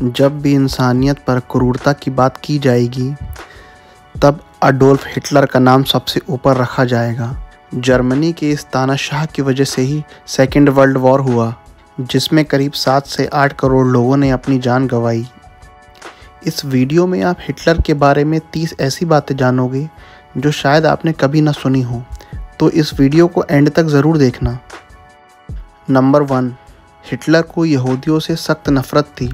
जब भी इंसानियत पर क्रूरता की बात की जाएगी तब अडोल्फ हिटलर का नाम सबसे ऊपर रखा जाएगा। जर्मनी के इस तानाशाह की वजह से ही सेकेंड वर्ल्ड वॉर हुआ, जिसमें करीब 7 से 8 करोड़ लोगों ने अपनी जान गंवाई। इस वीडियो में आप हिटलर के बारे में 30 ऐसी बातें जानोगे जो शायद आपने कभी ना सुनी हो, तो इस वीडियो को एंड तक ज़रूर देखना। नंबर 1, हिटलर को यहूदियों से सख्त नफ़रत थी।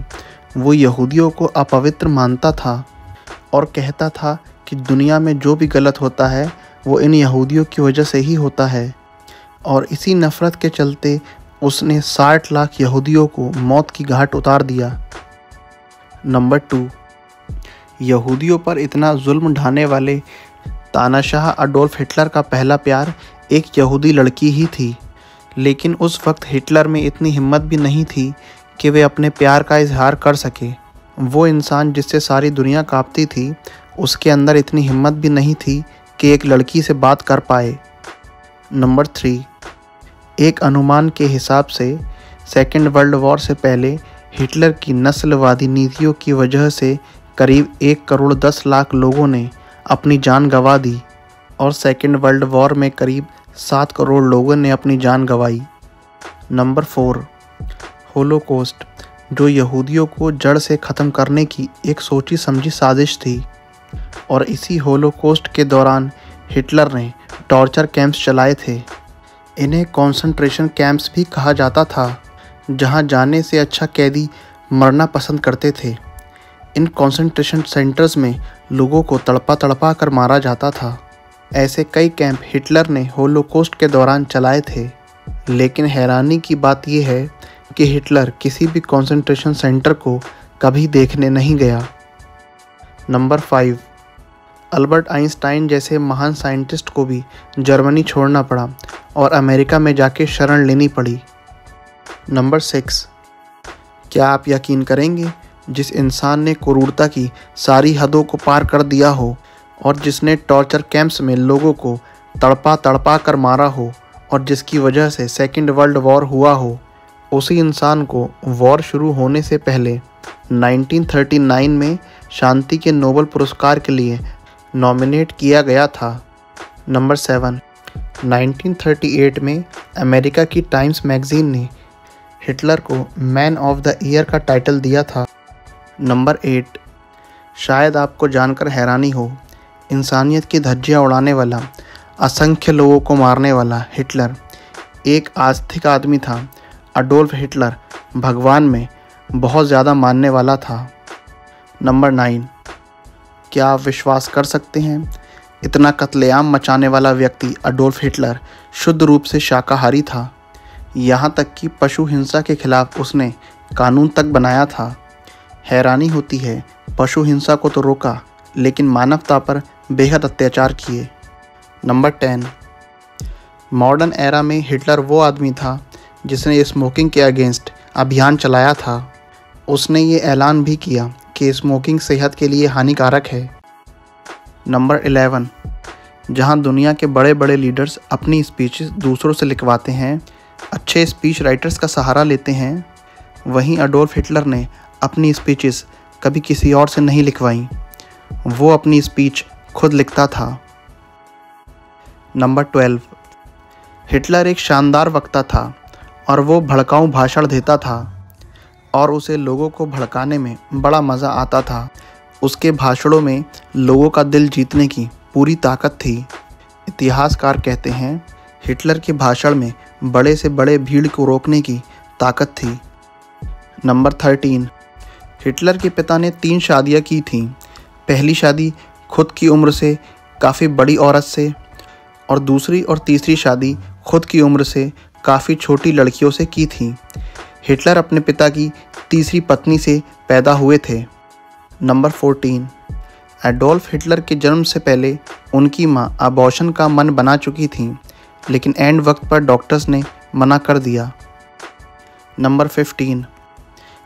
वो यहूदियों को अपवित्र मानता था और कहता था कि दुनिया में जो भी गलत होता है वो इन यहूदियों की वजह से ही होता है, और इसी नफ़रत के चलते उसने 60 लाख यहूदियों को मौत की घाट उतार दिया। नंबर 2, यहूदियों पर इतना जुल्म ढाने वाले तानाशाह अडोल्फ हिटलर का पहला प्यार एक यहूदी लड़की ही थी, लेकिन उस वक्त हिटलर में इतनी हिम्मत भी नहीं थी कि वे अपने प्यार का इजहार कर सके। वो इंसान जिससे सारी दुनिया कांपती थी, उसके अंदर इतनी हिम्मत भी नहीं थी कि एक लड़की से बात कर पाए। नंबर 3, एक अनुमान के हिसाब से सेकेंड वर्ल्ड वॉर से पहले हिटलर की नस्लवादी नीतियों की वजह से करीब 1 करोड़ 10 लाख लोगों ने अपनी जान गंवा दी, और सेकेंड वर्ल्ड वॉर में करीब 7 करोड़ लोगों ने अपनी जान गंवाई। नंबर 4, होलोकॉस्ट, जो यहूदियों को जड़ से ख़त्म करने की एक सोची समझी साजिश थी, और इसी होलोकॉस्ट के दौरान हिटलर ने टॉर्चर कैंप्स चलाए थे। इन्हें कॉन्सेंट्रेशन कैंप्स भी कहा जाता था, जहां जाने से अच्छा कैदी मरना पसंद करते थे। इन कॉन्सेंट्रेशन सेंटर्स में लोगों को तड़पा तड़पा कर मारा जाता था। ऐसे कई कैंप हिटलर ने होलोकॉस्ट के दौरान चलाए थे, लेकिन हैरानी की बात यह है कि हिटलर किसी भी कॉन्सेंट्रेशन सेंटर को कभी देखने नहीं गया। नंबर 5, अल्बर्ट आइंस्टाइन जैसे महान साइंटिस्ट को भी जर्मनी छोड़ना पड़ा और अमेरिका में जाके शरण लेनी पड़ी। नंबर 6, क्या आप यकीन करेंगे, जिस इंसान ने क्रूरता की सारी हदों को पार कर दिया हो और जिसने टॉर्चर कैंप्स में लोगों को तड़पा तड़पा कर मारा हो और जिसकी वजह से सेकेंड वर्ल्ड वॉर हुआ हो, उसी इंसान को वॉर शुरू होने से पहले 1939 में शांति के नोबेल पुरस्कार के लिए नॉमिनेट किया गया था। नंबर 7, 1938 में अमेरिका की टाइम्स मैगज़ीन ने हिटलर को मैन ऑफ द ईयर का टाइटल दिया था। नंबर 8, शायद आपको जानकर हैरानी हो, इंसानियत की धज्जियां उड़ाने वाला, असंख्य लोगों को मारने वाला हिटलर एक आस्तिक आदमी था। अडोल्फ हिटलर भगवान में बहुत ज़्यादा मानने वाला था। नंबर 9, क्या आप विश्वास कर सकते हैं, इतना कत्लेआम मचाने वाला व्यक्ति अडोल्फ हिटलर शुद्ध रूप से शाकाहारी था। यहाँ तक कि पशु हिंसा के खिलाफ उसने कानून तक बनाया था। हैरानी होती है, पशु हिंसा को तो रोका, लेकिन मानवता पर बेहद अत्याचार किए। नंबर 10, मॉडर्न एरा में हिटलर वो आदमी था जिसने स्मोकिंग के अगेंस्ट अभियान चलाया था। उसने ये ऐलान भी किया कि स्मोकिंग सेहत के लिए हानिकारक है। नंबर 11, जहां दुनिया के बड़े बड़े लीडर्स अपनी स्पीचेस दूसरों से लिखवाते हैं, अच्छे स्पीच राइटर्स का सहारा लेते हैं, वहीं अडोल्फ हिटलर ने अपनी स्पीचेस कभी किसी और से नहीं लिखवाई। वो अपनी स्पीच खुद लिखता था। नंबर 12, हिटलर एक शानदार वक्ता था और वो भड़काऊ भाषण देता था और उसे लोगों को भड़काने में बड़ा मज़ा आता था। उसके भाषणों में लोगों का दिल जीतने की पूरी ताकत थी। इतिहासकार कहते हैं हिटलर के भाषण में बड़े से बड़े भीड़ को रोकने की ताकत थी। नंबर 13, हिटलर के पिता ने 3 शादियां की थीं। पहली शादी खुद की उम्र से काफ़ी बड़ी औरत से, और दूसरी और तीसरी शादी खुद की उम्र से काफ़ी छोटी लड़कियों से की थी। हिटलर अपने पिता की तीसरी पत्नी से पैदा हुए थे। नंबर 14, एडोल्फ हिटलर के जन्म से पहले उनकी मां अबॉर्शन का मन बना चुकी थीं, लेकिन एंड वक्त पर डॉक्टर्स ने मना कर दिया। नंबर 15,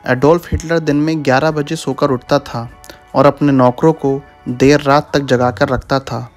एडोल्फ हिटलर दिन में 11 बजे सोकर उठता था और अपने नौकरों को देर रात तक जगाकर रखता था।